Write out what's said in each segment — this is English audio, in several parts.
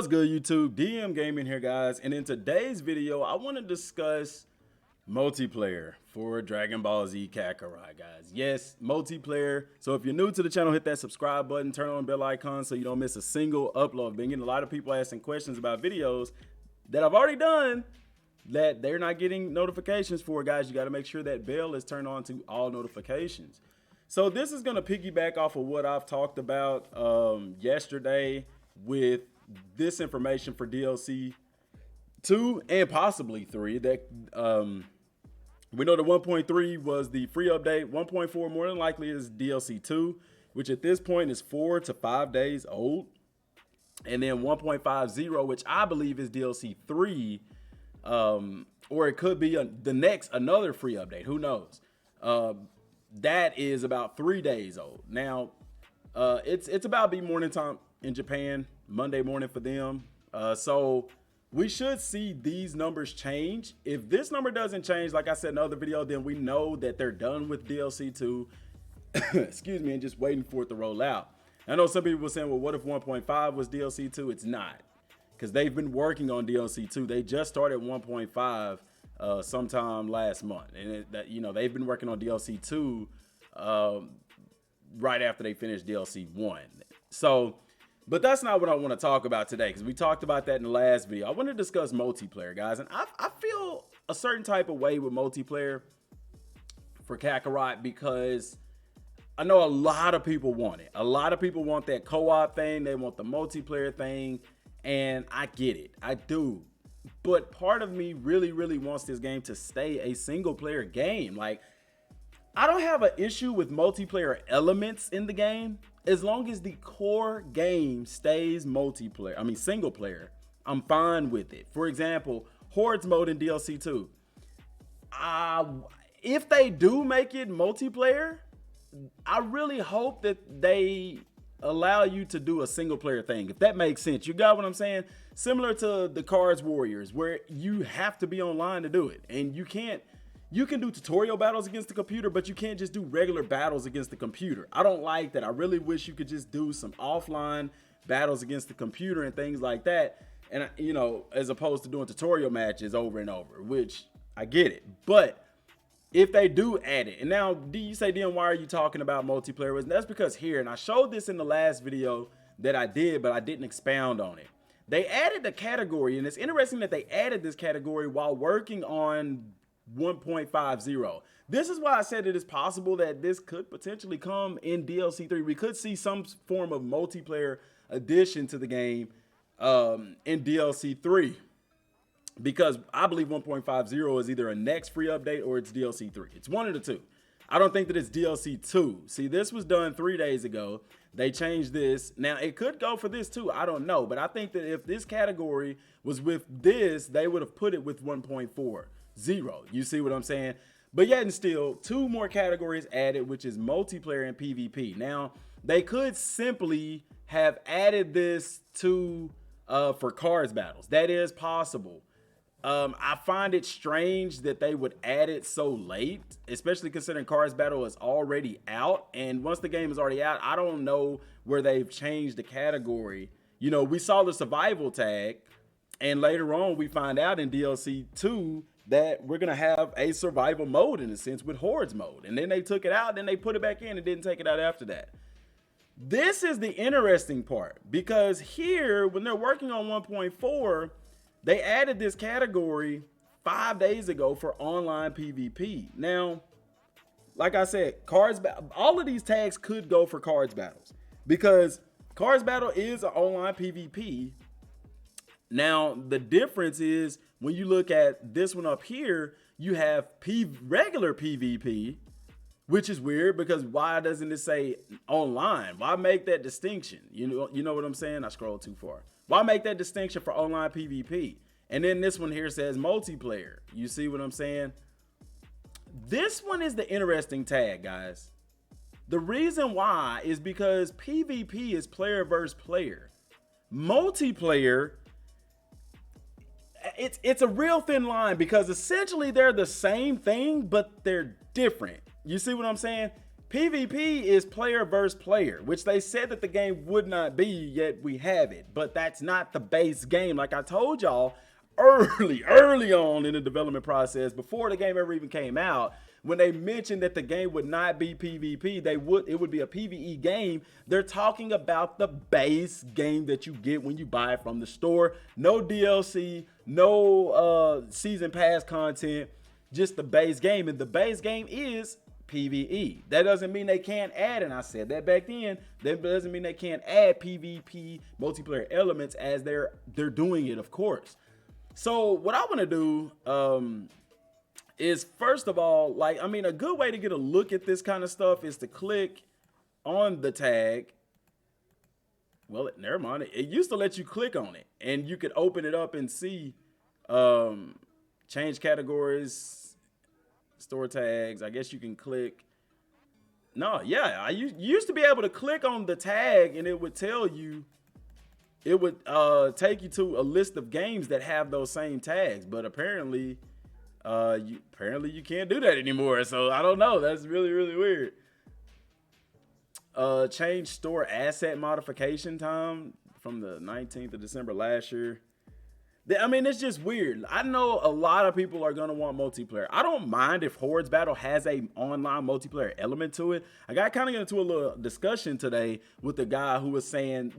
good, YouTube? Dmgaming here, guys. And in today's video, I want to discuss multiplayer for Dragon Ball Z Kakarot, guys. Yes, multiplayer. So if you're new to the channel, hit that subscribe button, turn on the bell icon so you don't miss a single upload. I've been getting a lot of people asking questions about videos that I've already done that they're not getting notifications for, guys. You got to make sure that bell is turned on to all notifications. So this is going to piggyback off of what I've talked about yesterday with this information for DLC 2 and possibly 3. That we know the 1.3 was the free update. 1.4 more than likely is DLC 2, which at this point is 4 to 5 days old. And then 1.50, which I believe is DLC 3, or it could be another free update. Who knows? That is about 3 days old. Now, it's about be morning time in Japan, Monday morning for them. So we should see these numbers change. If this number doesn't change, like I said in the other video, then we know that they're done with DLC 2, excuse me, and just waiting for it to roll out. I know some people were saying, well, what if 1.5 was DLC 2? It's not, because they've been working on DLC 2. They just started 1.5 sometime last month, and they've been working on DLC 2 right after they finished DLC 1. So, but that's not what I want to talk about today, because we talked about that in the last video. I want to discuss multiplayer, guys, and I feel a certain type of way with multiplayer for Kakarot, because I know a lot of people want it. A lot of people want that co-op thing. They want the multiplayer thing, and I get it. I do. But part of me really, really wants this game to stay a single player game. Like, I don't have an issue with multiplayer elements in the game as long as the core game stays single player. I'm fine with it. For example, Hordes mode in DLC 2. If they do make it multiplayer, I really hope that they allow you to do a single player thing, if that makes sense. You got what I'm saying? Similar to the Cards Warriors, where you have to be online to do it, and you can do tutorial battles against the computer, but you can't just do regular battles against the computer. I don't like that. I really wish you could just do some offline battles against the computer and things like that, and as opposed to doing tutorial matches over and over, which I get it. But if they do add it, and now you say, DM, why are you talking about multiplayer? And that's because here, and I showed this in the last video that I did, but I didn't expound on it. They added the category, and it's interesting that they added this category while working on 1.50. This is why I said it is possible that this could potentially come in DLC 3. We could see some form of multiplayer addition to the game in DLC 3. Because I believe 1.50 is either a next free update or it's DLC 3. It's one of the two. I don't think that it's DLC 2. See, this was done 3 days ago. They changed this. Now, it could go for this too. I don't know. But I think that if this category was with this, they would have put it with 1.40. You see what I'm saying? But yet and still, 2 more categories added, which is multiplayer and PvP. Now, they could simply have added this to for cards battles. That is possible. I find it strange that they would add it so late, especially considering Cards Battle is already out. And once the game is already out, I don't know where they've changed the category. We saw the survival tag, and later on we find out in DLC 2 that we're going to have a survival mode in a sense with Hordes mode. And then they took it out, then they put it back in and didn't take it out after that. This is the interesting part, because here, when they're working on 1.4, they added this category 5 days ago for online PvP. Now, like I said, all of these tags could go for cards battles, because cards battle is an online PvP. Now, the difference is when you look at this one up here, you have regular PvP, which is weird, because why doesn't it say online? Why make that distinction? You know what I'm saying? I scrolled too far. Why make that distinction for online PvP? And then this one here says multiplayer. You see what I'm saying? This one is the interesting tag, guys. The reason why is because PvP is player versus player. Multiplayer, it's a real thin line, because essentially they're the same thing, but they're different. You see what I'm saying? PvP is player versus player, which they said that the game would not be, yet we have it. But that's not the base game. Like I told y'all early on in the development process, before the game ever even came out, when they mentioned that the game would not be PvP, it would be a PvE game. They're talking about the base game that you get when you buy it from the store. No DLC, no season pass content, just the base game. And the base game is PvE. That doesn't mean they can't add, and I said that back then, that doesn't mean they can't add PvP multiplayer elements as they're doing it, of course. So what I want to do is, first of all, like, I mean, a good way to get a look at this kind of stuff is to click on the tag. Well, never mind. It used to let you click on it and you could open it up and see change categories, store tags. I guess you can click. No, yeah, you used to be able to click on the tag and it would tell you, it would take you to a list of games that have those same tags, but apparently you can't do that anymore. So I don't know. That's really, really weird. Change store asset modification time from the 19th of December last year. I mean, it's just weird. I know a lot of people are gonna want multiplayer. I don't mind if Hordes Battle has a online multiplayer element to it. I got kind of into a little discussion today with the guy who was saying,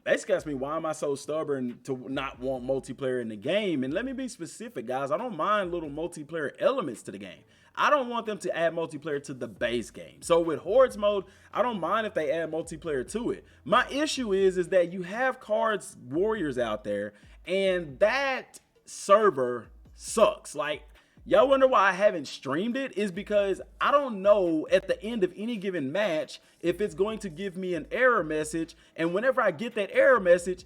basically asked me, why am I so stubborn to not want multiplayer in the game? And let me be specific, guys. I don't mind little multiplayer elements to the game. I don't want them to add multiplayer to the base game. So with Hordes mode, I don't mind if they add multiplayer to it. My issue is that you have Cards Warriors out there, and that server sucks. Like, y'all wonder why I haven't streamed it? Is because I don't know at the end of any given match if it's going to give me an error message. And whenever I get that error message,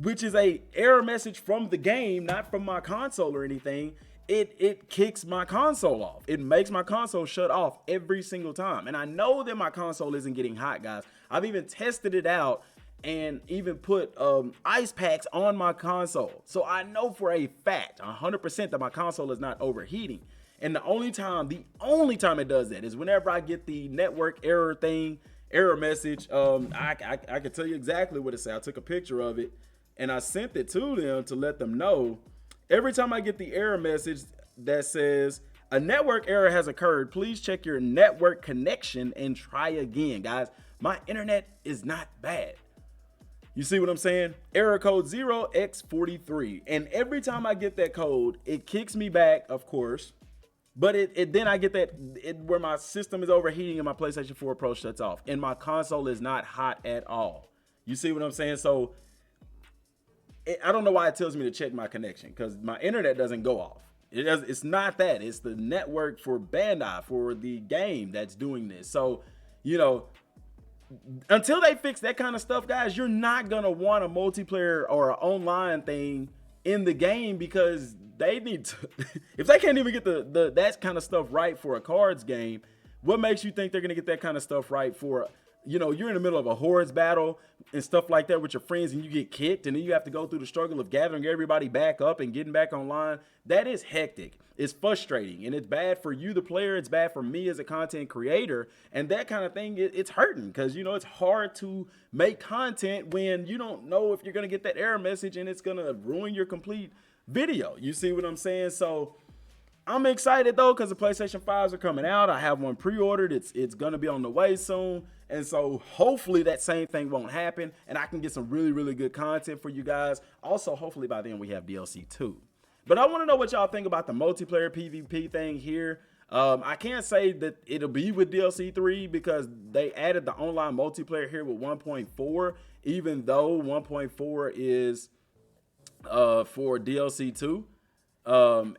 which is a error message from the game, not from my console or anything, it kicks my console off. It makes my console shut off every single time. And I know that my console isn't getting hot, guys. I've even tested it out and even put ice packs on my console. So I know for a fact, 100%, that my console is not overheating. And the only time it does that is whenever I get the network error message. I can tell you exactly what it said. I took a picture of it and I sent it to them to let them know. Every time I get the error message that says a network error has occurred, please check your network connection and try again. Guys, my internet is not bad. You see what I'm saying? Error code 0x43. And every time I get that code, it kicks me back, of course. But then I get where my system is overheating and my PlayStation 4 Pro shuts off. And my console is not hot at all. You see what I'm saying? So I don't know why it tells me to check my connection, because my internet doesn't go off. It's not that. It's the network for Bandai, for the game, that's doing this. So, until they fix that kind of stuff, guys, you're not going to want a multiplayer or an online thing in the game, because they need to, if they can't even get that kind of stuff right for a cards game, what makes you think they're going to get that kind of stuff right for, you're in the middle of a Hordes battle and stuff like that with your friends, and you get kicked, and then you have to go through the struggle of gathering everybody back up and getting back online. That is hectic. It's frustrating, and it's bad for you, the player. It's bad for me as a content creator, and that kind of thing, it's hurting, because, it's hard to make content when you don't know if you're going to get that error message and it's going to ruin your complete video. You see what I'm saying? So I'm excited, though, because the PlayStation 5s are coming out. I have one pre-ordered. It's going to be on the way soon. And so hopefully that same thing won't happen, and I can get some really, really good content for you guys. Also, hopefully by then we have DLC 2. But I want to know what y'all think about the multiplayer PvP thing here. I can't say that it'll be with DLC 3 because they added the online multiplayer here with 1.4, even though 1.4 is for DLC 2.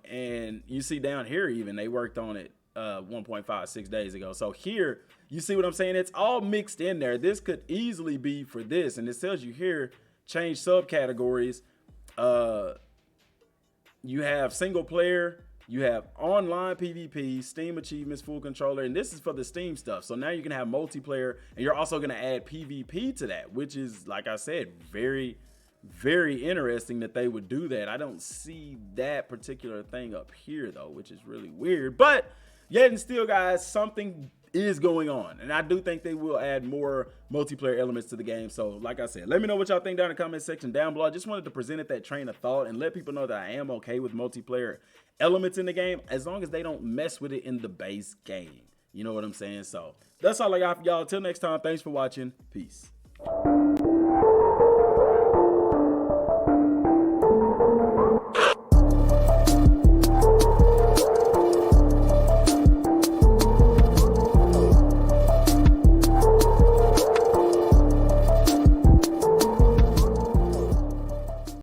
And you see down here, even they worked on it 1.5 6 days ago. So here you see what I'm saying? It's all mixed in there. This could easily be for this, and it tells you here change subcategories. You have single player, you have online PvP, Steam achievements, full controller, and this is for the Steam stuff. So now you can have multiplayer, and you're also going to add PvP to that, which is, like I said, very, very interesting that they would do that. I don't see that particular thing up here though, which is really weird. But Yet and still, guys, something is going on, and I do think they will add more multiplayer elements to the game. So like I said, let me know what y'all think down in the comment section down below. I just wanted to present that train of thought and let people know that I am okay with multiplayer elements in the game as long as they don't mess with it in the base game. You know what I'm saying? So that's all I got for y'all. Till next time, thanks for watching. Peace.